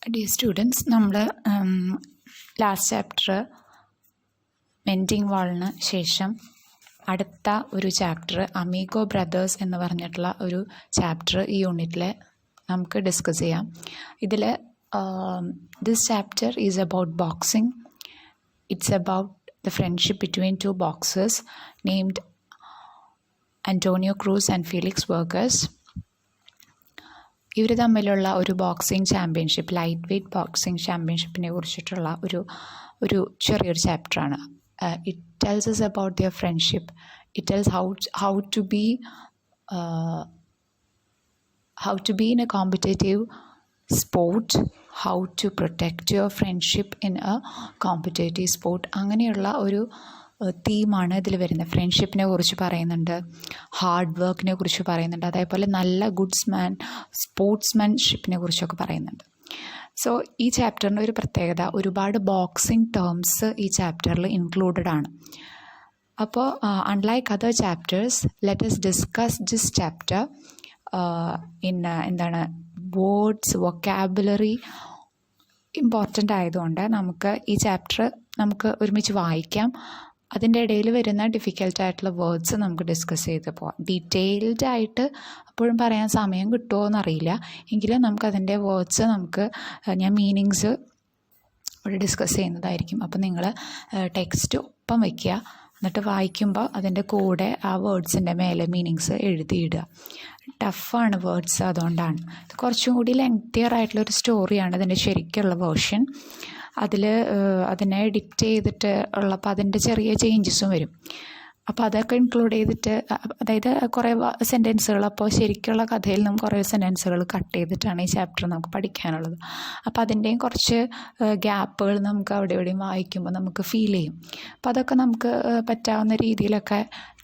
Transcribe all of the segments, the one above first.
Dear students, നമ്മൾ last chapter മെൻറ്റിങ് വാളിന് ശേഷം അടുത്ത ഒരു ചാപ്റ്റർ അമീഗോ ബ്രദേഴ്സ് എന്ന് പറഞ്ഞിട്ടുള്ള ഒരു ചാപ്റ്റർ ഈ യൂണിറ്റിൽ നമുക്ക് ഡിസ്കസ് ചെയ്യാം. ഇതിൽ this chapter is about boxing. It's about the friendship between two boxers named Antonio Cruz and Felix Vargas. ഇവർ തമ്മിലുള്ള ഒരു boxing championship, light weight boxing ചാമ്പ്യൻഷിപ്പിനെ കുറിച്ചിട്ടുള്ള ഒരു ചെറിയൊരു ചാപ്റ്ററാണ്. It tells us about their friendship. It tells how to be in a competitive sport, how to protect your friendship in a competitive sport. അങ്ങനെയുള്ള ഒരു തീമാണ് ഇതിൽ വരുന്നത്. ഫ്രണ്ട്ഷിപ്പിനെ കുറിച്ച് പറയുന്നുണ്ട്, ഹാർഡ് വർക്കിനെ കുറിച്ച് പറയുന്നുണ്ട്, അതേപോലെ നല്ല സ്പോർട്സ്മാൻഷിപ്പിനെ കുറിച്ചൊക്കെ പറയുന്നുണ്ട്. സോ ഈ ചാപ്റ്ററിൻ്റെ ഒരു പ്രത്യേകത, ഒരുപാട് ബോക്സിംഗ് ടേംസ് ഈ ചാപ്റ്ററിൽ ഇൻക്ലൂഡഡ് ആണ്. അപ്പോൾ unlike other chapters, let us discuss this chapter words, vocabulary important ആയതുകൊണ്ട് നമുക്ക് ഈ ചാപ്റ്റർ ഒരുമിച്ച് വായിക്കാം. അതിൻ്റെ ഇടയിൽ വരുന്ന ഡിഫിക്കൽട്ടായിട്ടുള്ള വേർഡ്സ് നമുക്ക് ഡിസ്കസ് ചെയ്ത് പോവാം. ഡീറ്റെയിൽഡ് ആയിട്ട് അപ്പോഴും പറയാൻ സമയം കിട്ടുമോ എന്നറിയില്ല, എങ്കിലും നമുക്കതിൻ്റെ വേർഡ്സ് ഞാൻ മീനിങ്സ് ഇവിടെ ഡിസ്കസ് ചെയ്യുന്നതായിരിക്കും. അപ്പോൾ നിങ്ങൾ ടെക്സ്റ്റ് ഒപ്പം വയ്ക്കുക, എന്നിട്ട് വായിക്കുമ്പോൾ അതിൻ്റെ കൂടെ ആ വേർഡ്സിൻ്റെ മേലെ മീനിങ്സ് എഴുതിയിടുക. ടഫാണ് വേർഡ്സ്, അതുകൊണ്ടാണ്. ഇത് കുറച്ചും കൂടി ലെങ്തിയർ ആയിട്ടുള്ളൊരു സ്റ്റോറിയാണ് ഇതിൻ്റെ ശരിക്കുള്ള വേർഷൻ. അതിനെ എഡിറ്റ് ചെയ്തിട്ട് ഉള്ളപ്പോൾ അതിൻ്റെ ചെറിയ ചേഞ്ചസും വരും. അപ്പോൾ അതൊക്കെ ഇൻക്ലൂഡ് ചെയ്തിട്ട്, അതായത് കുറേ സെൻറ്റൻസുകൾ, അപ്പോൾ ശരിക്കുള്ള കഥയിൽ നിന്നും കുറേ സെൻറ്റൻസുകൾ കട്ട് ചെയ്തിട്ടാണ് ഈ ചാപ്റ്റർ നമുക്ക് പഠിക്കാനുള്ളത്. അപ്പോൾ അതിൻ്റെയും കുറച്ച് ഗ്യാപ്പുകൾ നമുക്ക് അവിടെ എവിടെയും വായിക്കുമ്പോൾ നമുക്ക് ഫീൽ ചെയ്യും. അപ്പോൾ അതൊക്കെ നമുക്ക് പറ്റാവുന്ന രീതിയിലൊക്കെ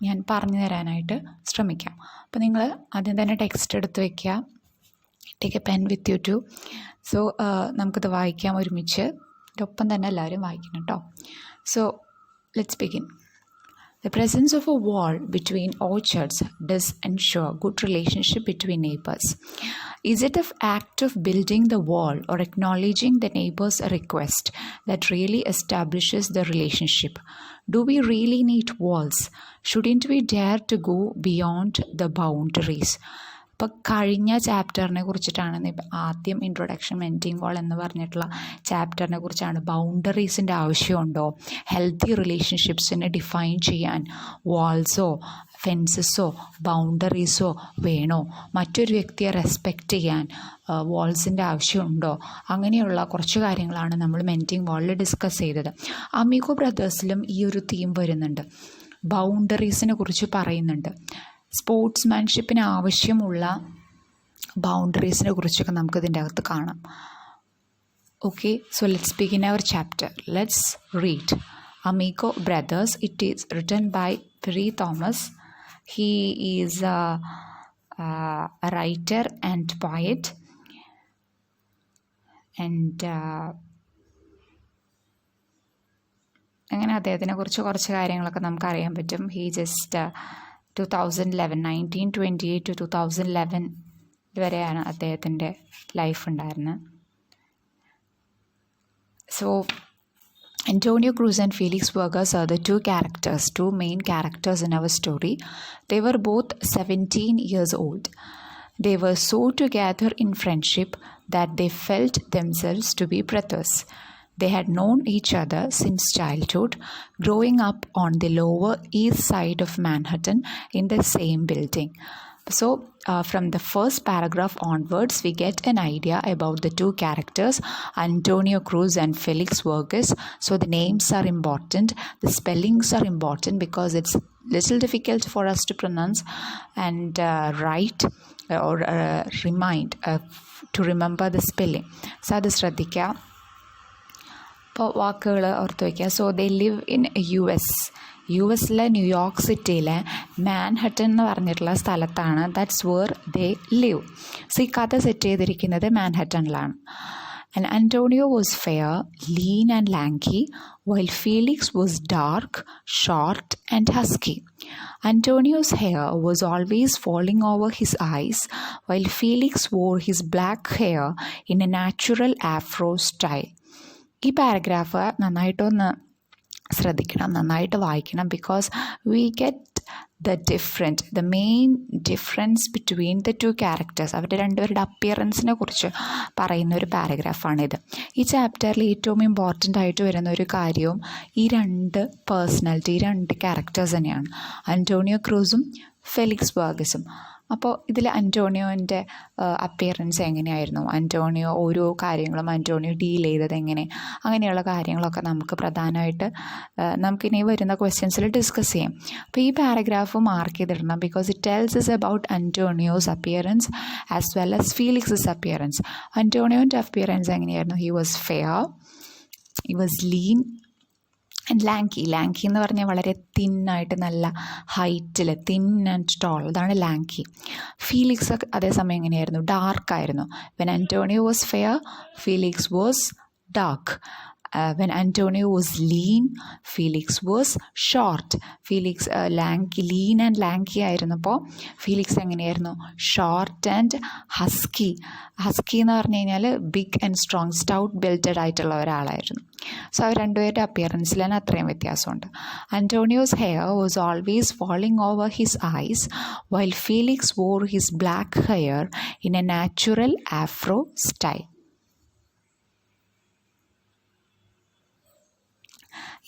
ഞാൻ പറഞ്ഞു തരാനായിട്ട് ശ്രമിക്കാം. അപ്പോൾ നിങ്ങൾ ആദ്യം തന്നെ ടെക്സ്റ്റ് എടുത്ത് വയ്ക്കുക. Take a pen with you too. So നമുക്കിത് വായിക്കാം ഒരുമിച്ച്. ഒപ്പം തന്നെ എല്ലാവരും വായിക്കണം കേട്ടോ. So let's begin. The presence of a wall between orchards does ensure good relationship between neighbors. Is it an act of building the wall or acknowledging the neighbor's request that really establishes the relationship? Do we really need walls? Shouldn't we dare to go beyond the boundaries? ഇപ്പോൾ കഴിഞ്ഞ ചാപ്റ്ററിനെ കുറിച്ചിട്ടാണ് ആദ്യം introduction മെൻറ്റിങ് വാൾ എന്ന് പറഞ്ഞിട്ടുള്ള ചാപ്റ്ററിനെ കുറിച്ചാണ്. ബൗണ്ടറീസിൻ്റെ ആവശ്യമുണ്ടോ, healthy റിലേഷൻഷിപ്സിനെ define ചെയ്യാൻ Warsaw ഫെൻസസോ ബൗണ്ടറീസോ വേണോ, മറ്റൊരു വ്യക്തിയെ റെസ്പെക്റ്റ് ചെയ്യാൻ വാൾസിൻ്റെ ആവശ്യമുണ്ടോ, അങ്ങനെയുള്ള കുറച്ച് കാര്യങ്ങളാണ് നമ്മൾ മെൻറ്റിങ് വാളിൽ ഡിസ്കസ് ചെയ്തത്. അമിഗോ ബ്രദേഴ്സിലും ഈ ഒരു തീം വരുന്നുണ്ട്, ബൗണ്ടറീസിനെ കുറിച്ച് പറയുന്നുണ്ട്. സ്പോർട്സ്മാൻഷിപ്പിന് ആവശ്യമുള്ള ബൗണ്ടറീസിനെ കുറിച്ചൊക്കെ നമുക്കിതിൻ്റെ അകത്ത് കാണാം. Okay, so let's begin our chapter. Let's read Amigo Brothers. It is written by Piri Thomas. He is a writer and poet and അങ്ങനെ അദ്ദേഹത്തിനെ കുറിച്ച് കുറച്ച് കാര്യങ്ങളൊക്കെ നമുക്കറിയാൻ പറ്റും. ഹീ ജസ്റ്റ് 1928 to 2011 വരെയാണ് അദ്ദേഹത്തിൻ്റെ ലൈഫ് ഉണ്ടായിരുന്നത്. So Antonio Cruz and Felix Vargas are the two main characters in our story. They were both 17 years old. They were so together in friendship that they felt themselves to be brothers. They had known each other since childhood, growing up on the Lower East Side of Manhattan in the same building. So, from the first paragraph onwards, we get an idea about the two characters, Antonio Cruz and Felix Vargas. So, the names are important, the spellings are important because it's little difficult for us to pronounce and write or to remember the spelling. So, അത് ശ്രദ്ധിക്കുക. ഇപ്പോൾ വാക്കുകൾ ഓർത്ത് വയ്ക്കുക. So they live in യു എസിലെ New York സിറ്റിയിലെ Manhattan എന്ന് പറഞ്ഞിട്ടുള്ള സ്ഥലത്താണ്. That's where they live. So ഈ കഥ സെറ്റ് ചെയ്തിരിക്കുന്നത് മാൻഹട്ടനിലാണ്. And Antonio was fair, lean and lanky, while Felix was dark, short and husky. Antonio's hair was always falling over his eyes, while Felix wore his black hair in a natural afro style. ഈ paragraph നന്നായിട്ടൊന്ന് ശ്രദ്ധിക്കണം, നന്നായിട്ട് വായിക്കണം. Because we get the main difference between the two characters. അവരുടെ രണ്ടുപേരുടെ അപ്പിയറൻസിനെ കുറിച്ച് പറയുന്ന ഒരു പാരഗ്രാഫാണിത്. ഈ ചാപ്റ്ററിൽ ഏറ്റവും ഇമ്പോർട്ടൻ്റ് ആയിട്ട് വരുന്ന ഒരു കാര്യവും ഈ രണ്ട് പേഴ്സണാലിറ്റി, ഈ രണ്ട് ക്യാരക്ടേഴ്സ് തന്നെയാണ്, അന്റോണിയോ ക്രൂസും ഫെലിക്സ് ബർഗസും. അപ്പോൾ ഇതിൽ അന്റോണിയോൻ്റെ അപ്പിയറൻസ് എങ്ങനെയായിരുന്നു, അന്റോണിയോ ഓരോ കാര്യങ്ങളും അന്റോണിയോ ഡീൽ ചെയ്തത് എങ്ങനെ, അങ്ങനെയുള്ള കാര്യങ്ങളൊക്കെ നമുക്ക് പ്രധാനമായിട്ട് നമുക്കിനി വരുന്ന ക്വസ്റ്റ്യൻസിൽ ഡിസ്കസ് ചെയ്യാം. അപ്പോൾ ഈ പാരഗ്രാഫ് മാർക്ക് ചെയ്തിടണം. Because it tells us about Antonio's appearance as well as Felix's appearance. അന്റോണിയോൻ്റെ അപ്പിയറൻസ് എങ്ങനെയായിരുന്നു? He was fair, he was lean and lanky എന്ന് പറഞ്ഞാൽ വളരെ തിന്നായിട്ട് നല്ല ഹൈറ്റിൽ, തിൻ ആൻഡ് ടോൾ, അതാണ് ലാങ്കി. ഫീലിക്സ് അതേസമയം എങ്ങനെയായിരുന്നു? ഡാർക്കായിരുന്നു. When Antonio was fair, Felix was dark. When Antonio was lean, Felix was short. Felix lean and lanky ആയിരുന്നപ്പോൾ ഫീലിക്സ് എങ്ങനെയായിരുന്നു? ഷോർട്ട് ആൻഡ് ഹസ്കി എന്ന് പറഞ്ഞു കഴിഞ്ഞാൽ ബിഗ് ആൻഡ് സ്ട്രോങ്, സ്റ്റൗട്ട് ബിൽറ്റഡ് ആയിട്ടുള്ള ഒരാളായിരുന്നു. സോ അവർ രണ്ടുപേരുടെ അപ്പിയറൻസിൽ തന്നെ അത്രയും വ്യത്യാസമുണ്ട്. Antonio's hair was always falling over his eyes, while Felix wore his black hair in a natural afro style.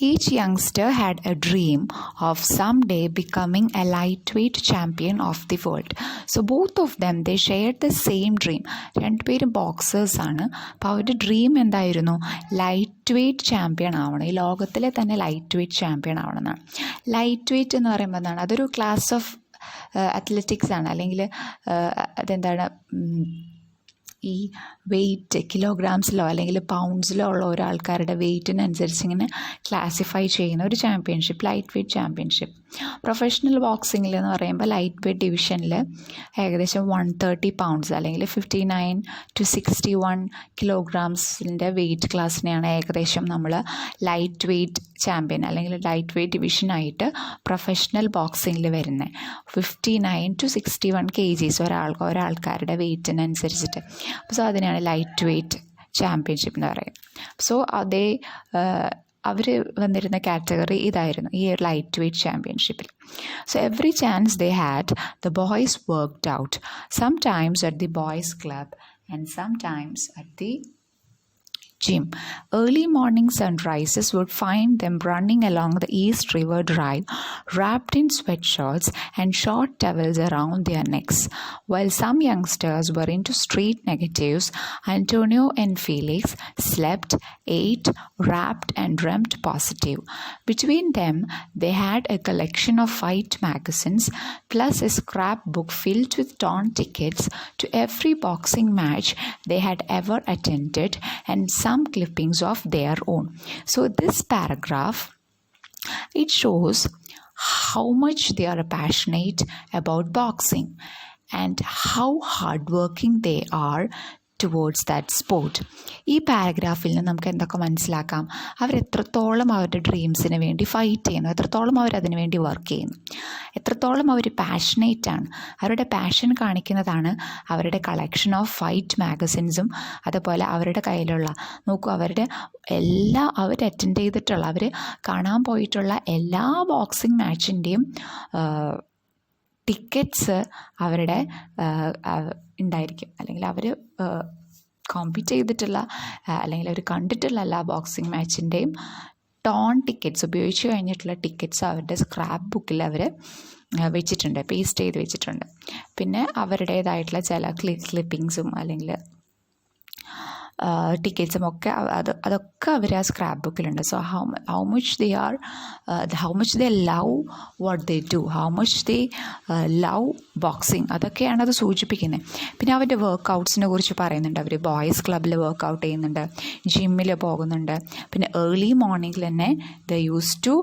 Each youngster had a dream of someday becoming a lightweight champion of the world. So both of them, they shared the same dream. രണ്ടുപേരും Boxers ആണ്. അപ്പോൾ അവരുടെ dream എന്തായിരുന്നു? Light weight champion ആവണം, ഈ ലോകത്തിലെ തന്നെ light weight champion ആവണം എന്നാണ്. ലൈറ്റ് വെയ്റ്റ് എന്ന് പറയുമ്പോൾ എന്താണ്? അതൊരു ക്ലാസ് ഓഫ് അത്ലറ്റിക്സ് ആണ്. അല്ലെങ്കിൽ അതെന്താണ്, ഈ വെയ്റ്റ് കിലോഗ്രാംസിലോ അല്ലെങ്കിൽ പൗണ്ട്സിലോ ഉള്ള ഓരോ ആൾക്കാരുടെ വെയ്റ്റിനനുസരിച്ച് ഇങ്ങനെ ക്ലാസിഫൈ ചെയ്യുന്ന ഒരു championship, light weight championship. Professional ബോക്സിങ്ങിൽ എന്ന് പറയുമ്പോൾ ലൈറ്റ് വെയ്റ്റ് ഡിവിഷനിൽ ഏകദേശം 130 പൗണ്ട്സ് അല്ലെങ്കിൽ 59 to 61 kilograms വെയ്റ്റ് ക്ലാസ്സിനെയാണ് ഏകദേശം നമ്മൾ ലൈറ്റ് വെയ്റ്റ് ചാമ്പ്യൻ അല്ലെങ്കിൽ ലൈറ്റ് വെയ്റ്റ് ഡിവിഷനായിട്ട് പ്രൊഫഷണൽ ബോക്സിങ്ങിൽ വരുന്നത്. 59 to 61 kgs ഒരാൾക്കാരുടെ വെയ്റ്റിനനുസരിച്ചിട്ട്. സോ അതിനാണ് ലൈറ്റ് വെയ്റ്റ് ചാമ്പ്യൻഷിപ്പ് എന്ന് പറയുന്നത്. സോ അവർ വന്നിരുന്ന കാറ്റഗറി ഇതായിരുന്നു, ഈ ഒരു ലൈറ്റ് വെയ്റ്റ് ചാമ്പ്യൻഷിപ്പിൽ. So every chance they had, the boys worked out, sometimes at the boys club and sometimes at the gym. Early morning sunrises would find them running along the East River Drive, wrapped in sweatshirts and short towels around their necks. While some youngsters were into street negatives, Antonio and Felix slept, ate, rapped and dreamt positive. Between them, they had a collection of fight magazines plus a scrapbook filled with torn tickets to every boxing match they had ever attended and some clippings of their own. So this paragraph, it shows how much they are passionate about boxing and how hardworking they are towards that sport. ഈ പാരഗ്രാഫിൽ നിന്ന് നമുക്ക് എന്തൊക്കെ മനസ്സിലാക്കാം? അവരെത്രത്തോളം അവരുടെ ഡ്രീംസിന് വേണ്ടി fight ചെയ്യുന്നു, എത്രത്തോളം അവരതിനു വേണ്ടി വർക്ക് ചെയ്യുന്നു, എത്രത്തോളം അവർ പാഷനേറ്റാണ്. അവരുടെ പാഷൻ കാണിക്കുന്നതാണ് അവരുടെ കളക്ഷൻ ഓഫ് ഫൈറ്റ് മാഗസിൻസും അതുപോലെ അവരുടെ കയ്യിലുള്ള, നോക്കൂ, അവരുടെ അവർ അറ്റൻഡ് ചെയ്തിട്ടുള്ള, അവർ കാണാൻ പോയിട്ടുള്ള എല്ലാ ബോക്സിംഗ് മാച്ചിൻ്റെയും ടിക്കറ്റ്സ് അവരുടെ ഉണ്ടായിരിക്കും. അല്ലെങ്കിൽ അവർ കോമ്പീറ്റ് ചെയ്തിട്ടുള്ള അല്ലെങ്കിൽ അവർ കണ്ടിട്ടുള്ള എല്ലാ ബോക്സിംഗ് മാച്ചിൻ്റെയും ടോൺ ടിക്കറ്റ്സ്, ഉപയോഗിച്ച് കഴിഞ്ഞിട്ടുള്ള ടിക്കറ്റ്സ് അവരുടെ സ്ക്രാപ്പ് ബുക്കിൽ അവർ വെച്ചിട്ടുണ്ട്, പേസ്റ്റ് ചെയ്ത് വെച്ചിട്ടുണ്ട്. പിന്നെ അവരുടേതായിട്ടുള്ള ചില ക്ലിപ്പിങ്സും അല്ലെങ്കിൽ ടിക്കറ്റ്സും ഒക്കെ അതൊക്കെ അവർ ആ സ്ക്രാപ്പ് ബുക്കിലുണ്ട്. So how much they love what they do, how much they love boxing, അതൊക്കെയാണ് അത് സൂചിപ്പിക്കുന്നത്. പിന്നെ അവരുടെ വർക്കൗട്ട്സിനെ കുറിച്ച് പറയുന്നുണ്ട്. അവർ ബോയ്സ് ക്ലബ്ബിൽ വർക്കൗട്ട് ചെയ്യുന്നുണ്ട്, ജിമ്മിൽ പോകുന്നുണ്ട്. പിന്നെ ഏർലി മോർണിംഗിൽ തന്നെ they use to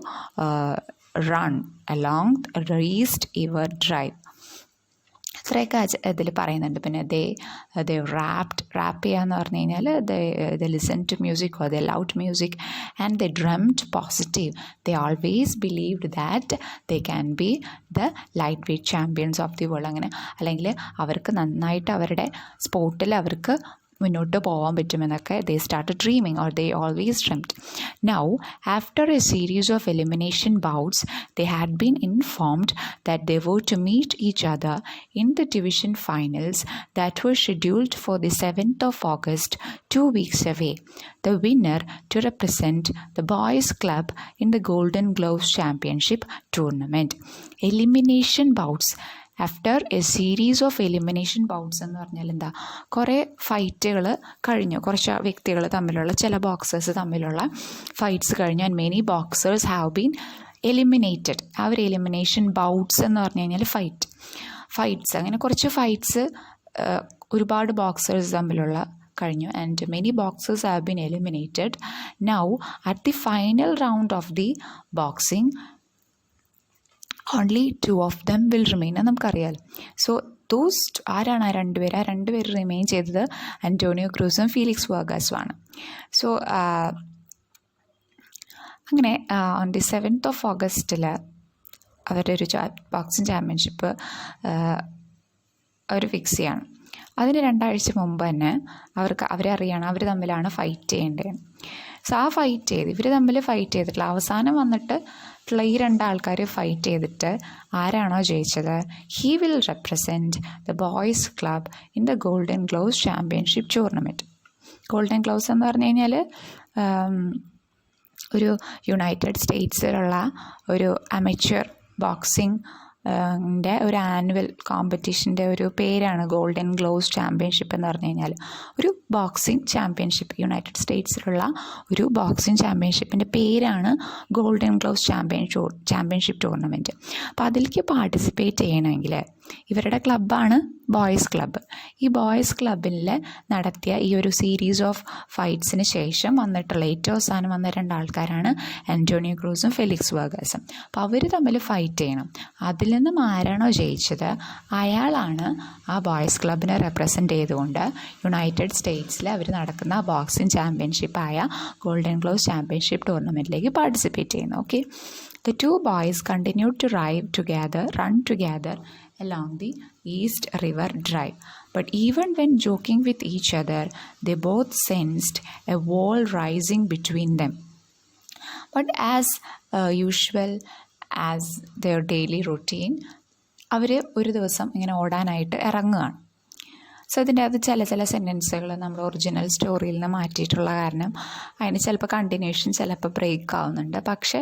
run along East River Drive. ഇത്രയൊക്കെ ഇതിൽ പറയുന്നുണ്ട്. പിന്നെ ദേ റാപ്പ് ചെയ്യാന്ന് പറഞ്ഞു കഴിഞ്ഞാൽ they listen to music or they loud music and they drummed positive. They always believed that they can be the light weight champions of the world. അങ്ങനെ അല്ലെങ്കിൽ അവർക്ക് നന്നായിട്ട് അവരുടെ സ്പോർട്ടിൽ അവർക്ക് മുന്നോട്ട് പോകാൻ പറ്റുമെന്നൊക്കെ they started dreaming, or they always dreamt. Now, after a series of elimination bouts, they had been informed that they were to meet each other in the division finals that were scheduled for the 7th of August, 2 weeks away. The winner to represent the boys' club in the Golden Gloves Championship tournament. Elimination bouts. After a series of elimination bouts എന്ന് പറഞ്ഞാൽ എന്താ, കുറേ ഫൈറ്റുകൾ കഴിഞ്ഞു, കുറച്ച് വ്യക്തികൾ തമ്മിലുള്ള, ചില Boxers തമ്മിലുള്ള ഫൈറ്റ്സ് കഴിഞ്ഞു. And many boxers have been eliminated. ആ ഒരു എലിമിനേഷൻ ബൗട്ട്സ് എന്ന് പറഞ്ഞു കഴിഞ്ഞാൽ ഫൈറ്റ്സ് അങ്ങനെ കുറച്ച് ഫൈറ്റ്സ് ഒരുപാട് ബോക്സേഴ്സ് തമ്മിലുള്ള കഴിഞ്ഞു. And many boxers have been eliminated. Now at the final round of the boxing only 2 of them will remain. നമുക്കറിയാലോ. സോ ആരാണ് ആ രണ്ടുപേർ റിമെയിൻ ചെയ്തത്? അന്റോണിയോ ക്രൂസും ഫീലിക്സ് വർഗാസുമാണ്. സോ അങ്ങനെ on the 7th of August അവരുടെ ഒരു ബോക്സിംഗ് ചാമ്പ്യൻഷിപ്പ് അവർ ഫിക്സ് ചെയ്യാണ്. അതിന് 2 ആഴ്ച മുമ്പ് തന്നെ അവരെ അറിയണം അവർ തമ്മിലാണ് ഫൈറ്റ് ചെയ്യേണ്ടത്. സോ ആ ഇവർ തമ്മിൽ ഫൈറ്റ് ചെയ്തിട്ടുള്ള അവസാനം വന്നിട്ടുള്ള ഈ 2 ആൾക്കാർ ഫൈറ്റ് ചെയ്തിട്ട് ആരാണോ ജയിച്ചത്, he will represent the boys club in the golden gloves championship tournament. Golden gloves എന്ന് പറഞ്ഞു കഴിഞ്ഞാൽ ഒരു യുണൈറ്റഡ് സ്റ്റേറ്റ്സിലുള്ള ഒരു അമച്വർ ബോക്സിംഗ് ഒരു ആനുവൽ കോമ്പറ്റീഷൻ്റെ ഒരു പേരാണ് ഗോൾഡൻ ഗ്ലോവ്സ് ചാമ്പ്യൻഷിപ്പ് എന്ന് പറഞ്ഞു കഴിഞ്ഞാൽ. ഒരു ബോക്സിംഗ് ചാമ്പ്യൻഷിപ്പ്, യുണൈറ്റഡ് സ്റ്റേറ്റ്സിലുള്ള ഒരു ബോക്സിംഗ് ചാമ്പ്യൻഷിപ്പിൻ്റെ പേരാണ് ഗോൾഡൻ ഗ്ലോവ്സ് ചാമ്പ്യൻഷിപ്പ് ടൂർണമെൻറ്റ്. അപ്പോൾ അതിലേക്ക് പാർട്ടിസിപ്പേറ്റ് ചെയ്യണമെങ്കിൽ ഇവരുടെ ക്ലബ്ബാണ് ബോയ്സ് ക്ലബ്ബ്. ഈ ബോയ്സ് ക്ലബ്ബിൽ നടത്തിയ ഈ ഒരു സീരീസ് ഓഫ് ഫൈറ്റ്സിന് ശേഷം വന്നിട്ടുള്ള ഏറ്റവും അവസാനം വന്ന 2 ആൾക്കാരാണ് അന്റോണിയോ ക്രൂസും ഫെലിക്സ് വർഗാസും. അപ്പോൾ അവർ തമ്മിൽ ഫൈറ്റ് ചെയ്യണം. അതിൽ നിന്നും ആരാണോ ജയിച്ചത് അയാളാണ് ആ ബോയ്സ് ക്ലബിനെ റെപ്രസെൻ്റ് ചെയ്തുകൊണ്ട് യുണൈറ്റഡ് സ്റ്റേറ്റ്സിൽ അവർ നടക്കുന്ന ബോക്സിംഗ് ചാമ്പ്യൻഷിപ്പായ ഗോൾഡൻ ഗ്ലോവ്സ് ചാമ്പ്യൻഷിപ്പ് ടൂർണമെൻറ്റിലേക്ക് പാർട്ടിസിപ്പേറ്റ് ചെയ്യുന്നത്. Okay, the 2 boys continued to run together along the East River Drive. But even when joking with each other, they both sensed a wall rising between them. But as usual, as their daily routine, അവർ ഒരു ദിവസം ഇങ്ങനെ ഓടാനായിട്ട് ഇറങ്ങുകയാണ്. So ഇതിൻ്റെ അത് ചില സെൻറ്റൻസുകൾ നമ്മൾ original സ്റ്റോറിയിൽ നിന്ന് മാറ്റിയിട്ടുള്ള കാരണം അതിന് ചിലപ്പോൾ കണ്ടിന്യൂഷൻ ചിലപ്പോൾ ബ്രേക്ക് ആവുന്നുണ്ട്. പക്ഷേ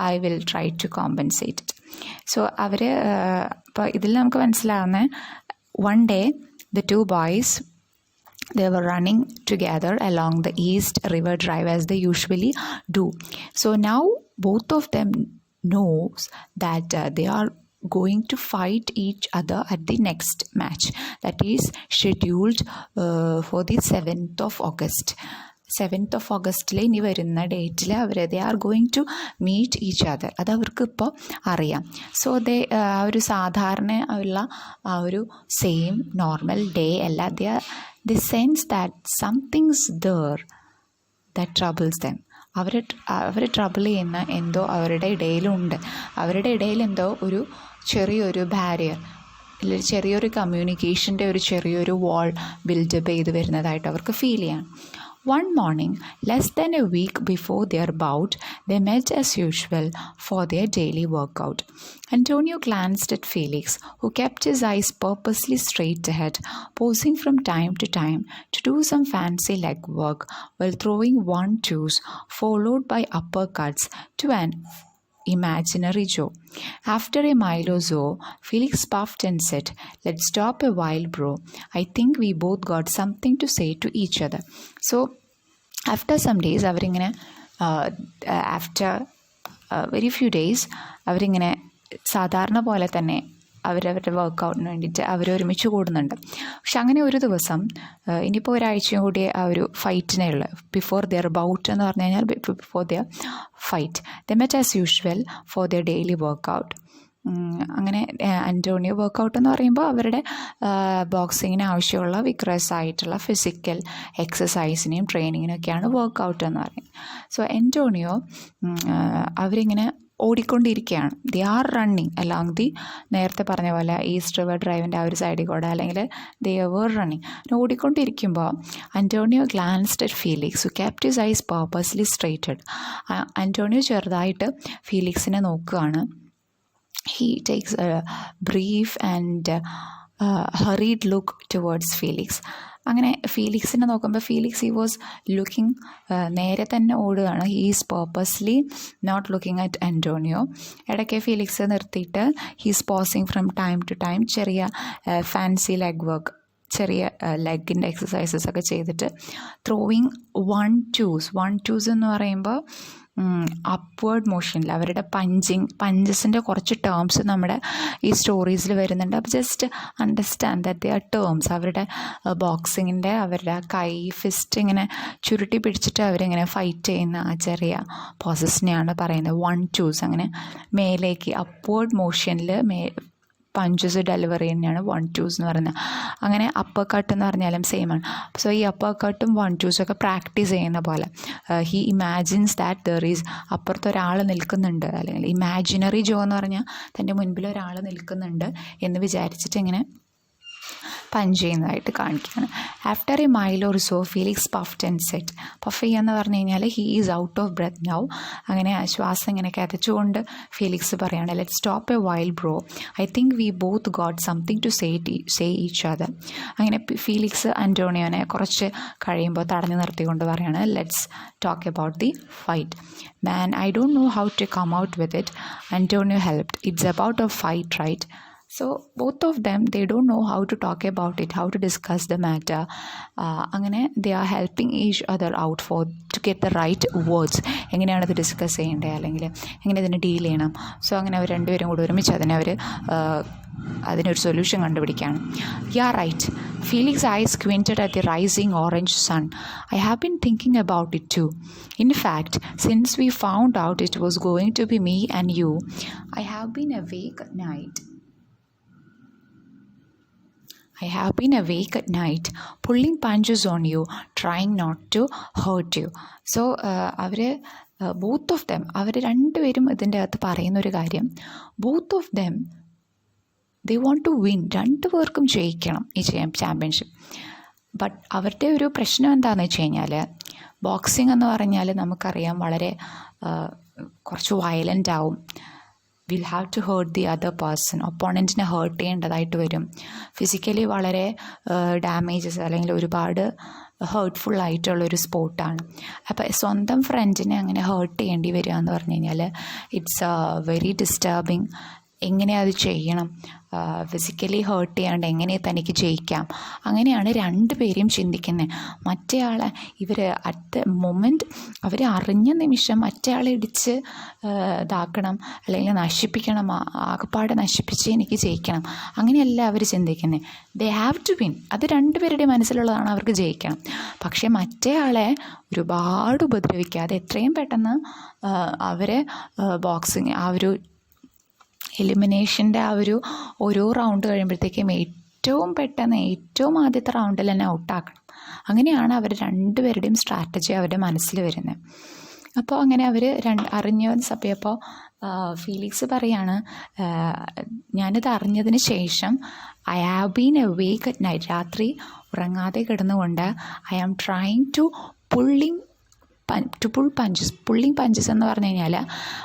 I will try to compensate it. So ഇപ്പോൾ ഇതിൽ നമുക്ക് മനസ്സിലാവുന്ന one day the 2 boys they were running together along the East River Drive as they usually do. So now both of them knows that they are going to fight each other at the next match that is scheduled for the 7th of August. 7th of August ഇനി വരുന്ന ഡേറ്റിൽ they are going to meet each other. അത് അവർക്ക് ഇപ്പോൾ അറിയാം. So ആ ഒരു സാധാരണ ഉള്ള ആ ഒരു സെയിം നോർമൽ ഡേ അല്ല. they sense that something's there that troubles them. അവർ ട്രബിൾ ചെയ്യുന്ന എന്തോ അവരുടെ ഇടയിലുണ്ട്. അവരുടെ ഇടയിൽ എന്തോ ഒരു ചെറിയൊരു ബാരിയർ, അല്ലെങ്കിൽ ചെറിയൊരു കമ്മ്യൂണിക്കേഷൻ്റെ ഒരു ചെറിയൊരു വാൾ ബിൽഡപ്പ് ചെയ്ത് വരുന്നതായിട്ട് അവർക്ക് ഫീൽ ചെയ്യാം. One morning, less than a week before their bout, they met as usual for their daily workout. Antonio glanced at Felix, who kept his eyes purposely straight ahead, pausing from time to time to do some fancy leg work while throwing 1-2s followed by uppercuts to an imaginary Joe. After a mile or so, Felix puffed and said, "Let's stop a while, bro. I think we both got something to say to each other." So, after some days, after very few days, അവരിങ്ങനെ സാധാരണ പോലെ തന്നെ അവരവരുടെ വർക്കൗട്ടിന് വേണ്ടിയിട്ട് അവരൊരുമിച്ച് കൂടുന്നുണ്ട്. പക്ഷെ അങ്ങനെ ഒരു ദിവസം ഇനിയിപ്പോൾ ഒരാഴ്ചയും കൂടി ആ ഒരു ഫൈറ്റിനേ ഉള്ളൂ. ബിഫോർ ദിയർ ബൗട്ട് എന്ന് പറഞ്ഞു കഴിഞ്ഞാൽ before their fight they met as usual for their daily workout. അങ്ങനെ അന്റോണിയോ വർക്കൗട്ട് എന്ന് പറയുമ്പോൾ അവരുടെ ബോക്സിങ്ങിന് ആവശ്യമുള്ള വിഗ്രസ് ആയിട്ടുള്ള ഫിസിക്കൽ എക്സസൈസിനെയും ട്രെയിനിങ്ങിനൊക്കെയാണ് വർക്കൗട്ട് എന്ന് പറയുന്നത്. സോ അന്റോണിയോ അവരിങ്ങനെ ഓടിക്കൊണ്ടിരിക്കുകയാണ്. They are running along the, നേരത്തെ പറഞ്ഞ പോലെ ഈസ്റ്റ് റിവർ ഡ്രൈവിൻ്റെ ആ ഒരു സൈഡിൽ കൂടെ, അല്ലെങ്കിൽ ദേ വർ റണ്ണിങ്. ഓടിക്കൊണ്ടിരിക്കുമ്പോൾ Antonio glanced at Felix, who kept his eyes purposely straight ahead. Antonio ചെറുതായിട്ട് ഫീലിക്സിനെ നോക്കുകയാണ്. He takes a brief and hurried look towards Felix. അങ്ങനെ ഫീലിക്സിനെ നോക്കുമ്പോൾ ഫീലിക്സ് ഹി വാസ് ലുക്കിംഗ്, നേരെ തന്നെ ഓടുകയാണ്. He is purposely not looking at Antonio. ഇടയ്ക്ക് Felix നിർത്തിയിട്ട് he's pausing from time to time, ചെറിയ ഫാൻസി ലെഗ് വർക്ക്, ചെറിയ ലെഗിൻ്റെ എക്സസൈസസ് ഒക്കെ ചെയ്തിട്ട് ത്രോയിങ് വൺ ടൂസ് എന്ന് പറയുമ്പോൾ അപ്വേർഡ് മോഷനിൽ അവരുടെ പഞ്ചസിൻ്റെ കുറച്ച് ടേംസ് നമ്മുടെ ഈ സ്റ്റോറീസിൽ വരുന്നുണ്ട്. അപ്പോൾ just understand that they are terms. അവരുടെ ബോക്സിങ്ങിൻ്റെ അവരുടെ കൈ ഫിസ്റ്റ് ഇങ്ങനെ ചുരുട്ടി പിടിച്ചിട്ട് അവരിങ്ങനെ ഫൈറ്റ് ചെയ്യുന്ന ആ ചെറിയ പ്രോസസ്സിനെയാണ് പറയുന്നത് 1-2. അങ്ങനെ മേലേക്ക് അപ്വേർഡ് മോഷനിൽ പഞ്ചസ് ഡെലിവറി തന്നെയാണ് 1-2 എന്ന് പറയുന്നത്. അങ്ങനെ അപ്പർ കട്ട് എന്ന് പറഞ്ഞാലും സെയിമാണ്. സോ ഈ അപ്പർ കട്ടും 1-2 ഒക്കെ പ്രാക്ടീസ് ചെയ്യുന്ന പോലെ he imagines that there is, അപ്പുറത്ത് ഒരാൾ നിൽക്കുന്നുണ്ട്, അല്ലെങ്കിൽ ഇമാജിനറി ജോ എന്ന് പറഞ്ഞാൽ തൻ്റെ മുൻപിൽ ഒരാൾ നിൽക്കുന്നുണ്ട് എന്ന് വിചാരിച്ചിട്ട് ഇങ്ങനെ പഞ്ച് ചെയ്യുന്നതായിട്ട് കാണിക്കുകയാണ്. After a mile or so Felix puffed and said. Puff ചെയ്യാന്ന് പറഞ്ഞു കഴിഞ്ഞാൽ he is out of breath now. അങ്ങനെ ശ്വാസം ഇങ്ങനെ കതച്ചുകൊണ്ട് ഫീലിക്സ് പറയുകയാണ്, let stop a while bro, I think we both got something to say each other. അങ്ങനെ Felix അന്റോണിയോനെ കുറച്ച് കഴിയുമ്പോൾ തടഞ്ഞു നിർത്തിക്കൊണ്ട് പറയുകയാണ്, let's talk about the fight. Man, I don't know how to come out with it. Antonio helped. It's about a fight, right? So both of them, they don't know how to talk about it, how to discuss the matter. അങ്ങനെ they are helping each other out to get the right words. എങ്ങനെയാണ് ഇത് discuss ചെയ്യേണ്ടത്, അല്ലെങ്കിൽ എങ്ങനെ ഇതിനെ deal ചെയ്യണം. So അങ്ങനെ അവർ രണ്ടുപേരും കൂടി ഒരുമിച്ച് അതിനൊരു സൊല്യൂഷൻ കണ്ടുപിടിക്കുകയാണ്. Yeah right. Felix's eyes squinted at the rising orange sun. I have been thinking about it too. In fact, since we found out it was going to be me and you, I have been awake at night, pulling punches on you, trying not to hurt you. So, both of them, അവർ രണ്ടുപേരും ഇതിൻ്റെ അകത്ത് പറയുന്നൊരു കാര്യം, both of them, they want to win. രണ്ടുപേർക്കും ജയിക്കണം ഈ championship. But അവരുടെ ഒരു പ്രശ്നം എന്താണെന്ന് വെച്ച് കഴിഞ്ഞാൽ, ബോക്സിംഗ് എന്ന് പറഞ്ഞാൽ നമുക്കറിയാം വളരെ കുറച്ച് വയലൻ്റ് ആവും. Will have to hurt the other person. ഒപ്പോണൻറ്റിനെ ഹേർട്ട് ചെയ്യേണ്ടതായിട്ട് വരും. ഫിസിക്കലി വളരെ ഡാമേജസ് അല്ലെങ്കിൽ ഒരുപാട് ഹേർട്ട്ഫുള്ളായിട്ടുള്ളൊരു സ്പോർട്ടാണ്. അപ്പോൾ സ്വന്തം ഫ്രണ്ടിനെ അങ്ങനെ ഹേർട്ട് ചെയ്യേണ്ടി വരിക എന്ന് പറഞ്ഞു കഴിഞ്ഞാൽ ഇറ്റ്സ് വെരി ഡിസ്റ്റർബിങ്. എങ്ങനെ അത് ചെയ്യണം, ഫിസിക്കലി ഹേർട്ട് ചെയ്യാണ്ട് എങ്ങനെ തനിക്ക് ജയിക്കാം, അങ്ങനെയാണ് രണ്ടുപേരും ചിന്തിക്കുന്നത്. മറ്റേ ആളെ ഇവർ അറ്റ് ദ മൊമെൻറ്റ് അവർ അറിഞ്ഞ നിമിഷം മറ്റേ ആളെ ഇടിച്ച് ഇതാക്കണം അല്ലെങ്കിൽ നശിപ്പിക്കണം, ആകപ്പാടെ നശിപ്പിച്ച് എനിക്ക് ജയിക്കണം, അങ്ങനെയല്ല അവർ ചിന്തിക്കുന്നത്. They have to win. അത് രണ്ടുപേരുടെ മനസ്സിലുള്ളതാണ്, അവർക്ക് ജയിക്കണം. പക്ഷേ മറ്റേ ആളെ ഒരുപാട് ഉപദ്രവിക്കാതെ എത്രയും പെട്ടെന്ന് അവരെ ബോക്സിങ് ആ ഒരു എലിമിനേഷൻ്റെ ആ ഒരു ഓരോ റൗണ്ട് കഴിയുമ്പോഴത്തേക്കും ഏറ്റവും പെട്ടെന്ന് ഏറ്റവും ആദ്യത്തെ റൗണ്ടിൽ തന്നെ ഔട്ടാക്കണം. അങ്ങനെയാണ് അവർ രണ്ടുപേരുടെയും സ്ട്രാറ്റജി അവരുടെ മനസ്സിൽ വരുന്നത്. അപ്പോൾ അങ്ങനെ അവർ അറിഞ്ഞ സമയപ്പോൾ ഫീലിക്സ് പറയാണ്, ഞാനിത് അറിഞ്ഞതിന് ശേഷം I have been awake at night, രാത്രി ഉറങ്ങാതെ കിടന്നുകൊണ്ട് I am trying to pulling punches എന്ന് പറഞ്ഞു കഴിഞ്ഞാൽ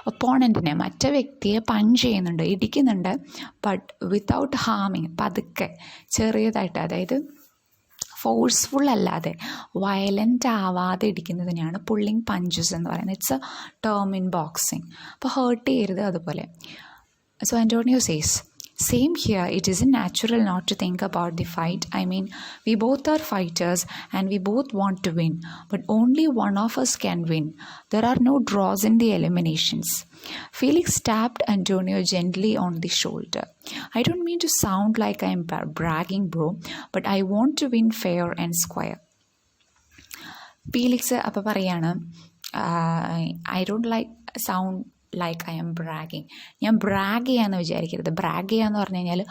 ഒപ്പോണൻറ്റിനെ, മറ്റേ വ്യക്തിയെ പഞ്ച് ചെയ്യുന്നുണ്ട്, ഇടിക്കുന്നുണ്ട്. ബട്ട് വിത്തൗട്ട് ഹാമിങ്, പതുക്കെ ചെറിയതായിട്ട്, അതായത് ഫോഴ്സ്ഫുൾ അല്ലാതെ വയലൻ്റ് ആവാതെ ഇടിക്കുന്നതിനെയാണ് പുള്ളിങ് പഞ്ചസ് എന്ന് പറയുന്നത്. It's A term in boxing. അപ്പോൾ ഹേർട്ട് ചെയ്യരുത് അതുപോലെ. So Antonio says, same here, it isn't natural not to think about the fight. I mean, we both are fighters and we both want to win, but only one of us can win. There are no draws in the eliminations. Felix tapped Antonio gently on the shoulder. I don't mean to sound like I'm bragging, bro, but I want to win fair and square. Felix അപ്പോൾ പറയാണ്, I don't sound like I M bragging. ഞാൻ Bragg ചെയ്യാമെന്ന് വിചാരിക്കരുത്. Bragg ചെയ്യാന്ന് പറഞ്ഞു കഴിഞ്ഞാൽ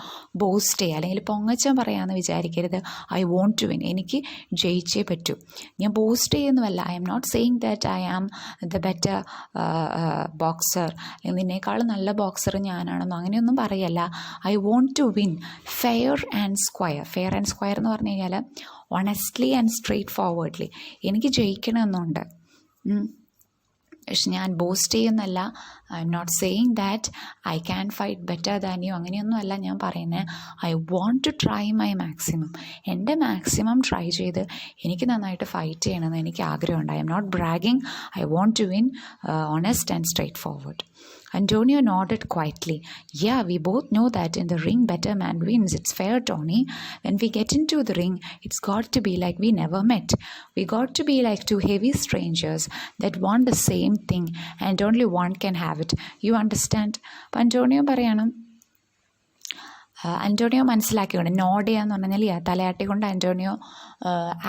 boast ചെയ്യുക അല്ലെങ്കിൽ പൊങ്ങച്ചം പറയാമെന്ന് വിചാരിക്കരുത്. ഐ വോണ്ട് ടു വിൻ, എനിക്ക് ജയിച്ചേ പറ്റൂ. ഞാൻ ബോസ്റ്റ് ചെയ്യുന്നുമല്ല. I'm not saying that I am the better boxer, അല്ലെങ്കിൽ നിന്നേക്കാളും നല്ല ബോക്സർ ഞാനാണെന്നോ അങ്ങനെയൊന്നും പറയല്ല. I want to win fair and square. Fair and square എന്ന് പറഞ്ഞു കഴിഞ്ഞാൽ ഓണസ്റ്റ്ലി ആൻഡ് സ്ട്രെയിറ്റ് ഫോർവേഡ്ലി. എനിക്ക് ജയിക്കണമെന്നുണ്ട്. പക്ഷെ ഞാൻ ബോസ്റ്റ് ചെയ്യുന്നല്ല. I'm not saying that I can fight better than you, അങ്ങനെയൊന്നും അല്ല ഞാൻ പറയുന്നത്. I want to try my maximum. എൻ്റെ മാക്സിമം ട്രൈ ചെയ്ത് എനിക്ക് നന്നായിട്ട് ഫൈറ്റ് ചെയ്യണമെന്ന് എനിക്ക് ആഗ്രഹമുണ്ട്. I'm not bragging. I want to win honest and straightforward. Antonio nodded quietly. Yeah, we both know that in the ring better man wins. It's fair, Tony. When we get into the ring, it's got to be like we never met. We got to be like two heavy strangers that want the same thing and only one can have it. You understand? Antonio പറയണം. അന്റോണിയോ മനസ്സിലാക്കിക്കൊണ്ട് nod ചെയ്യാന്ന് പറഞ്ഞാൽ തലയാട്ടിക്കൊണ്ട് Antonio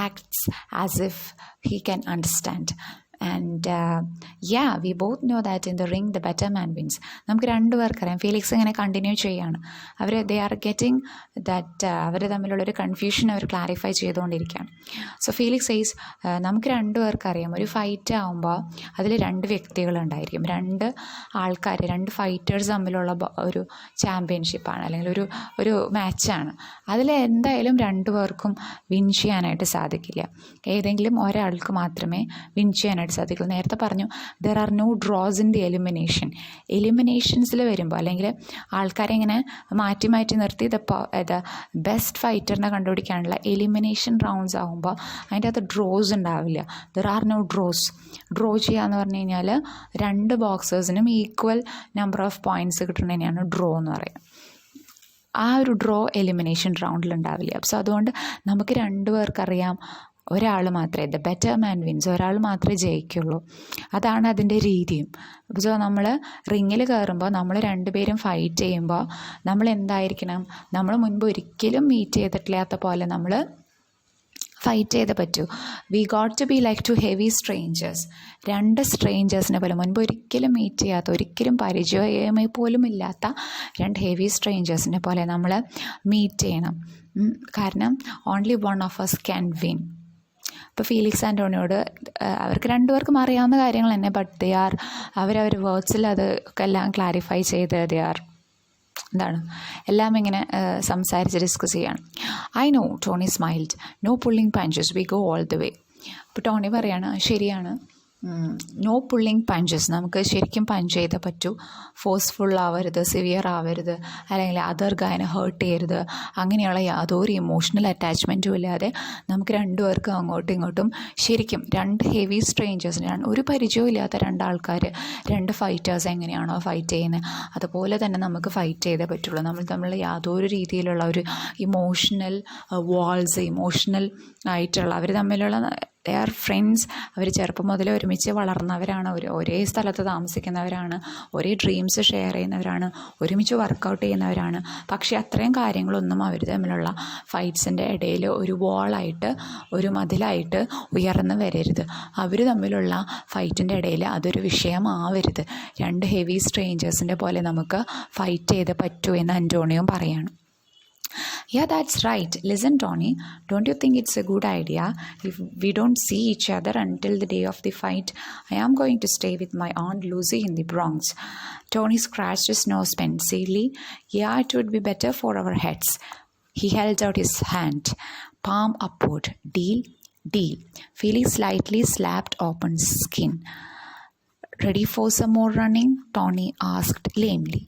acts as if he can understand. And we both know that in the ring the better man wins. നമുക്ക് രണ്ടുപേർക്കറിയാം. Felix ഇങ്ങനെ continue ചെയ്യാണ്. ദേ ആർ ഗെറ്റിംഗ് ദാറ്റ് അവർ തമ്മിലുള്ളൊരു കൺഫ്യൂഷൻ അവർ ക്ലാരിഫൈ ചെയ്തുകൊണ്ടിരിക്കുകയാണ്. സോ ഫീലിക്സ് സേയ്സ് നമുക്ക് രണ്ടുപേർക്കറിയാം ഒരു ഫൈറ്റ് ആകുമ്പോൾ അതിൽ രണ്ട് വ്യക്തികളുണ്ടായിരിക്കും, രണ്ട് ആൾക്കാർ, രണ്ട് ഫൈറ്റേഴ്സ് തമ്മിലുള്ള ഒരു ചാമ്പ്യൻഷിപ്പാണ് അല്ലെങ്കിൽ ഒരു മാച്ചാണ്. അതിൽ എന്തായാലും രണ്ടു പേർക്കും വിൻ ചെയ്യാനായിട്ട് സാധിക്കില്ല. ഏതെങ്കിലും ഒരാൾക്ക് മാത്രമേ വിൻ ചെയ്യാനായിട്ട് സാധിക്കുള്ളൂ. നേരത്തെ പറഞ്ഞു there are no draws in the എലിമിനേഷൻസിൽ വരുമ്പോൾ അല്ലെങ്കിൽ ആൾക്കാരെ ഇങ്ങനെ മാറ്റി മാറ്റി നിർത്തി ദ ബെസ്റ്റ് ഫൈറ്ററിനെ കണ്ടുപിടിക്കാനുള്ള എലിമിനേഷൻ റൗണ്ട്സ് ആകുമ്പോൾ അതിൻ്റെ അകത്ത് ഡ്രോസ് ഉണ്ടാവില്ല. There are no draws. Draw ചെയ്യാന്ന് പറഞ്ഞു കഴിഞ്ഞാൽ രണ്ട് ബോക്സേഴ്സിനും ഈക്വൽ നമ്പർ ഓഫ് പോയിൻറ്റ്സ് കിട്ടുന്നതിനെയാണ് ഡ്രോ എന്ന് പറയുന്നത്. ആ ഒരു ഡ്രോ എലിമിനേഷൻ റൗണ്ടിൽ ഉണ്ടാവില്ല. സോ അതുകൊണ്ട് നമുക്ക് രണ്ടുപേർക്കറിയാം ഒരാൾ മാത്രമേ ദ ബെറ്റർ മാൻ വിൻസ്, ഒരാൾ മാത്രമേ ജയിക്കുള്ളൂ. അതാണ് അതിൻ്റെ രീതിയും. സോ നമ്മൾ റിങ്ങിൽ കയറുമ്പോൾ നമ്മൾ രണ്ടുപേരും ഫൈറ്റ് ചെയ്യുമ്പോൾ നമ്മൾ എന്തായിരിക്കണം, നമ്മൾ മുൻപ് ഒരിക്കലും മീറ്റ് ചെയ്തിട്ടില്ലാത്ത പോലെ നമ്മൾ ഫൈറ്റ് ചെയ്ത് പറ്റൂ. We got to be like two heavy strangers. രണ്ട് സ്ട്രേഞ്ചേഴ്സിനെ പോലെ, മുൻപ് ഒരിക്കലും മീറ്റ് ചെയ്യാത്ത, ഒരിക്കലും പരിചയമേ പോലും ഇല്ലാത്ത രണ്ട് ഹെവി സ്ട്രേഞ്ചേഴ്സിനെ പോലെ നമ്മൾ മീറ്റ് ചെയ്യണം. കാരണം only one of us can win. ഇപ്പോൾ ഫീലിക്സ് ആൻ്റോണിയോട് അവർക്ക് രണ്ടുപേർക്കും അറിയാവുന്ന കാര്യങ്ങൾ തന്നെ, ബട്ട് അവരവർ വേർഡ്സിൽ അത് എല്ലാം ക്ലാരിഫൈ ചെയ്ത് എല്ലാം ഇങ്ങനെ സംസാരിച്ച് ഡിസ്കസ് ചെയ്യാണ്. I know, Tony smiled. No pulling punches, we go all the way. അപ്പോൾ ടോണി പറയാണ് ശരിയാണ്, നോ പുള്ളിങ് പഞ്ചസ്, നമുക്ക് ശരിക്കും പഞ്ച് ചെയ്തേ പറ്റൂ. ഫോഴ്സ്ഫുൾ ആവരുത്, സിവിയർ ആവരുത്, അല്ലെങ്കിൽ അതർ ഗായനെ ഹേർട്ട് ചെയ്യരുത്. അങ്ങനെയുള്ള യാതൊരു ഇമോഷണൽ അറ്റാച്ച്മെൻറ്റും ഇല്ലാതെ നമുക്ക് രണ്ടുപേർക്കും അങ്ങോട്ടും ഇങ്ങോട്ടും ശരിക്കും രണ്ട് ഹെവി സ്ട്രേഞ്ചേഴ്സിന്, ഒരു പരിചയവും ഇല്ലാത്ത രണ്ടാൾക്കാർ, രണ്ട് ഫൈറ്റേഴ്സ് എങ്ങനെയാണോ ഫൈറ്റ് ചെയ്യുന്നത് അതുപോലെ തന്നെ നമുക്ക് ഫൈറ്റ് ചെയ്തേ പറ്റുള്ളൂ. നമ്മൾ യാതൊരു രീതിയിലുള്ള ഒരു ഇമോഷണൽ വാൾസ്, ഇമോഷണൽ ആയിട്ടുള്ള അവർ തമ്മിലുള്ള ദേ ആർ ഫ്രണ്ട്സ്. അവർ ചെറുപ്പം മുതലേ ഒരുമിച്ച് വളർന്നവരാണ്, ഒരേ സ്ഥലത്ത് താമസിക്കുന്നവരാണ്, ഒരേ ഡ്രീംസ് ഷെയർ ചെയ്യുന്നവരാണ്, ഒരുമിച്ച് വർക്കൗട്ട് ചെയ്യുന്നവരാണ്. പക്ഷേ അത്രയും കാര്യങ്ങളൊന്നും അവർ തമ്മിലുള്ള ഫൈറ്റ്സിൻ്റെ ഇടയിൽ ഒരു വാളായിട്ട്, ഒരു മതിലായിട്ട് ഉയർന്നു വരരുത്. അവർ തമ്മിലുള്ള ഫൈറ്റിൻ്റെ ഇടയിൽ അതൊരു വിഷയമാവരുത്. രണ്ട് ഹെവി സ്ട്രേഞ്ചേഴ്സിൻ്റെ പോലെ നമുക്ക് ഫൈറ്റ് ചെയ്ത് പറ്റൂ എന്ന് അന്റോണിയോ പറയാണ്. Yeah, that's right. Listen, Tony, don't you think it's a good idea if we don't see each other until the day of the fight? I am going to stay with my Aunt Lucy in the Bronx. Tony scratched his nose pensively. Yeah, it would be better for our heads. He held out his hand, palm upward. Deal? Deal. Felix slightly slapped open his skin. Ready for some more running? Tony asked lamely.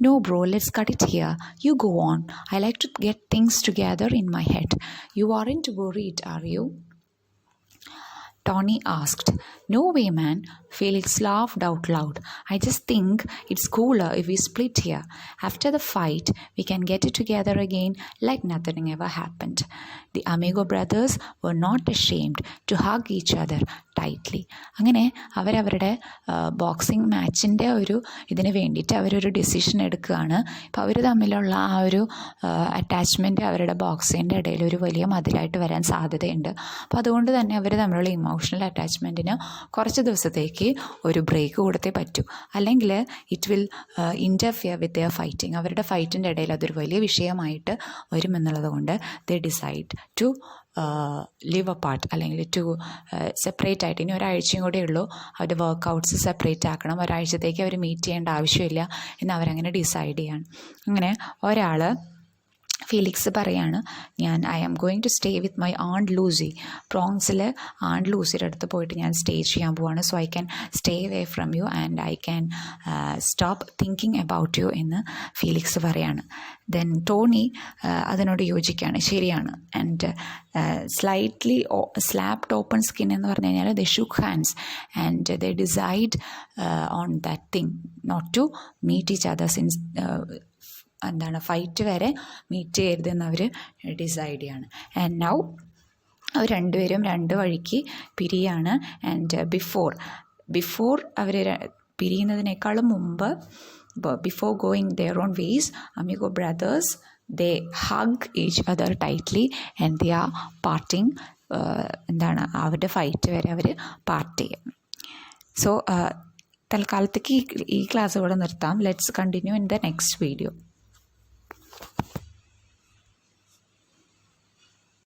No bro, let's cut it here. You go on. I like to get things together in my head. You aren't worried, are you? Tony asked. No way, man. Felix laughed out loud. I just think it's cooler if we split here. After the fight, we can get it together again like nothing ever happened. The Amigo brothers were not ashamed to hug each other tightly. അങ്ങനെ അവരവരുടെ boxing മാച്ചിൻ്റെ ഒരു ഇതിന് വേണ്ടിയിട്ട് അവരൊരു decision എടുക്കുകയാണ്. അപ്പോൾ അവർ തമ്മിലുള്ള ആ ഒരു അറ്റാച്ച്മെൻറ്റ് അവരുടെ ബോക്സിൻ്റെ ഇടയിൽ ഒരു വലിയ മതിലായിട്ട് വരാൻ സാധ്യതയുണ്ട്. അപ്പോൾ അതുകൊണ്ട് തന്നെ അവർ തമ്മിലുള്ള ഇമോഷണൽ അറ്റാച്ച്മെൻറ്റിന് കുറച്ച് ദിവസത്തേക്ക് ഒരു ബ്രേക്ക് കൊടുത്തേ പറ്റൂ. അല്ലെങ്കിൽ it will interfere with their fighting. അവരുടെ ഫൈറ്റിൻ്റെ ഇടയിൽ അതൊരു വലിയ വിഷയമായിട്ട് വരുമെന്നുള്ളത് കൊണ്ട് they decide to live apart, അല്ലെങ്കിൽ ടു സെപ്പറേറ്റ് ആയിട്ട്. ഇനി ഒരാഴ്ചയും കൂടെ ഉള്ളൂ അവരുടെ വർക്കൗട്ട്സ് സെപ്പറേറ്റ് ആക്കണം, ഒരാഴ്ചത്തേക്ക് അവർ മീറ്റ് ചെയ്യേണ്ട ആവശ്യമില്ല എന്ന് അവരങ്ങനെ ഡിസൈഡ് ചെയ്യാണ്. അങ്ങനെ ഒരാൾ ഫീലിക്സ് പറയാണ്, I am going to stay with my aunt Lucy. പ്രോങ്സിൽ ആണ്ട് ലൂസിയുടെ അടുത്ത് പോയിട്ട് ഞാൻ സ്റ്റേ ചെയ്യാൻ പോവാണ്. So I can stay away from you and I can stop thinking about you എന്ന് ഫീലിക്സ് പറയാണ്. ദെൻ ടോണി അതിനോട് യോജിക്കുകയാണ്, ശരിയാണ്. And slightly slapped open skin എന്ന് പറഞ്ഞു കഴിഞ്ഞാൽ they shook hands and they decide on that thing not to meet each other since fight വരെ meet ചെയ്യരുതെന്ന് അവർ ഡിസൈഡ് ചെയ്യാണ്. ആൻഡ് നൗ അവർ രണ്ടുപേരും രണ്ട് വഴിക്ക് പിരിയാണ്. ആൻഡ് ബിഫോർ അവർ പിരിയുന്നതിനേക്കാളും മുമ്പ്, before going their own vase, amigo brothers they hug each other tightly and they are parting. അവരുടെ fight വരെ അവർ part ചെയ്യും. സോ തൽക്കാലത്തേക്ക് ഈ ക്ലാസ് ഇവിടെ നിർത്താം. Let's continue in the next video.